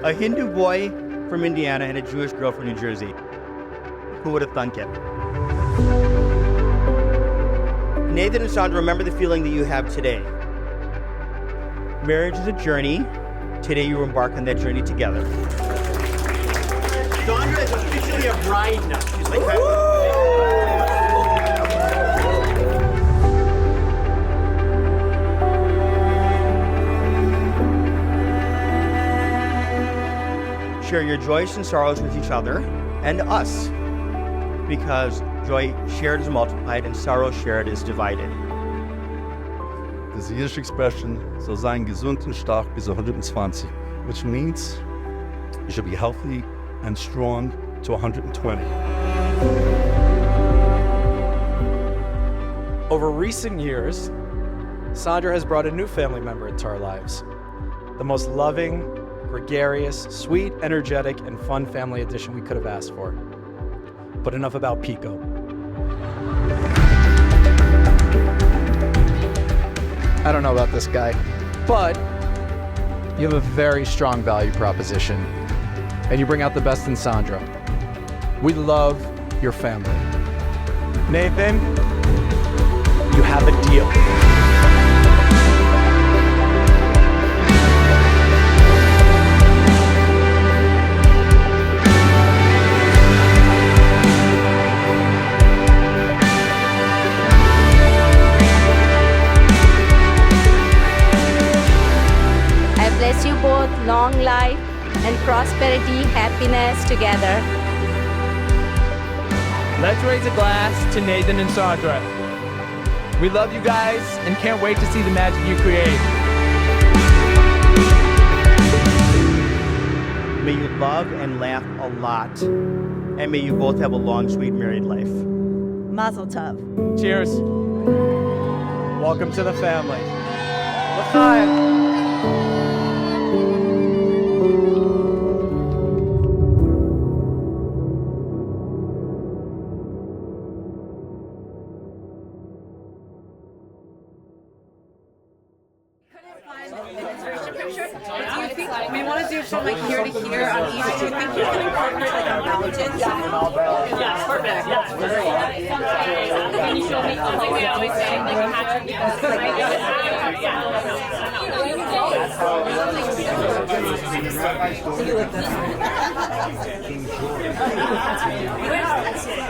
A Hindu boy from Indiana and a Jewish girl from New Jersey. Who would have thunk it? Nathan and Saundra, remember the feeling that you have today. Marriage is a journey. Today you embark on that journey together. Saundra is officially a bride now. She's like, share your joys and sorrows with each other and us, because joy shared is multiplied and sorrow shared is divided. The Yiddish expression soll sein gesund und stark bis 120, which means you should be healthy and strong to 120. Over recent years, Saundra has brought a new family member into our lives. The most loving, gregarious, sweet, energetic, and fun family addition we could have asked for. But enough about Pico. I don't know about this guy, but you have a very strong value proposition, and you bring out the best in Saundra. We love your family. Nathan, you have a deal. Bless you both, long life and prosperity, happiness together. Let's raise a glass to Nathan and Saundra. We love you guys and can't wait to see the magic you create. May you love and laugh a lot, and may you both have a long, sweet married life. Mazel tov. Cheers. Welcome to the family. L'chaim. We want to do from like here to here on each. Do you think you can incorporate like a mountain? Yeah, perfect. Can you show me something we always say, like a hat trick?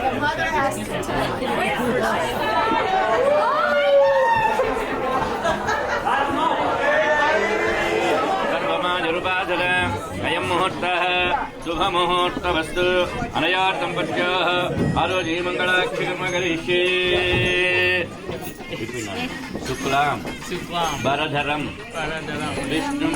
The mother has to अयं मुहूर्तः शुभमुहूर्तवस्तु अनया दम्पत्योः आरोग्ये मङ्गलाक्षिकर्म करिष्ये शुक्लां वरधरं विष्णुं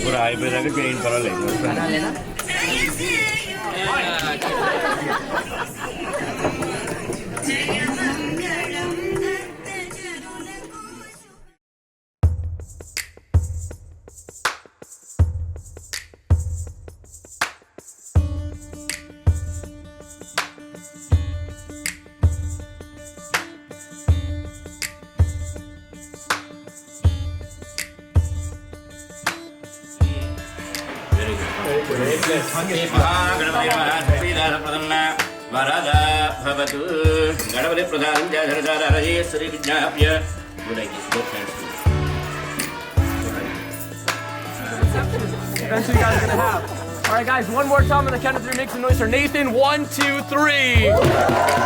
पूरा आई पे रख के इन पर लेना वरदा भवतु गणपति प्रधान जय Shri विज्ञाप्य That's what you guys are gonna have. All right, guys, one more time on the count of three. Make some noise for Nathan. 1, 2, 3.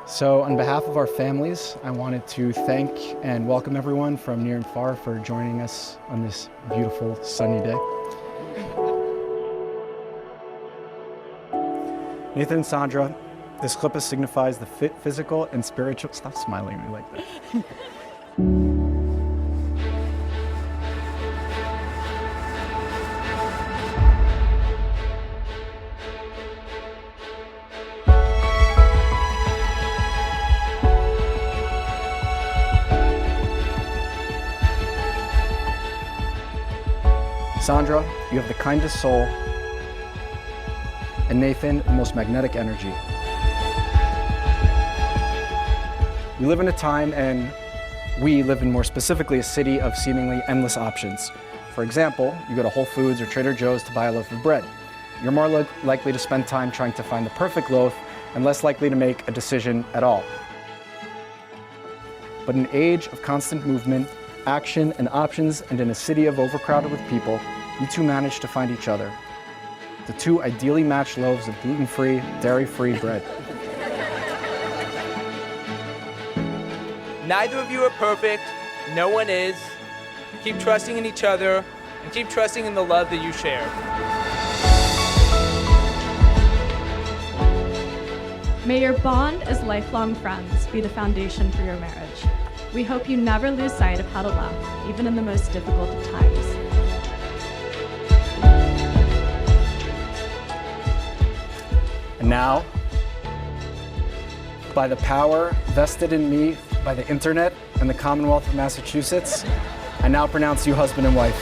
So on behalf of our families, I wanted to thank and welcome everyone from near and far for joining us on this beautiful sunny day. Nathan and Saundra, this clip signifies the physical and spiritual. Stop smiling at me like that. Saundra, you have the kindest soul, and Nathan, the most magnetic energy. We live in a time, and we live in more specifically a city of seemingly endless options. For example, you go to Whole Foods or Trader Joe's to buy a loaf of bread. You're more likely to spend time trying to find the perfect loaf and less likely to make a decision at all. But in an age of constant movement, action, and options, and in a city of overcrowded with people, you two managed to find each other. The two ideally matched loaves of gluten-free, dairy-free bread. Neither of you are perfect. No one is. Keep trusting in each other and keep trusting in the love that you share. May your bond as lifelong friends be the foundation for your marriage. We hope you never lose sight of how to love, even in the most difficult of times. And now, by the power vested in me by the internet and the Commonwealth of Massachusetts, I now pronounce you husband and wife.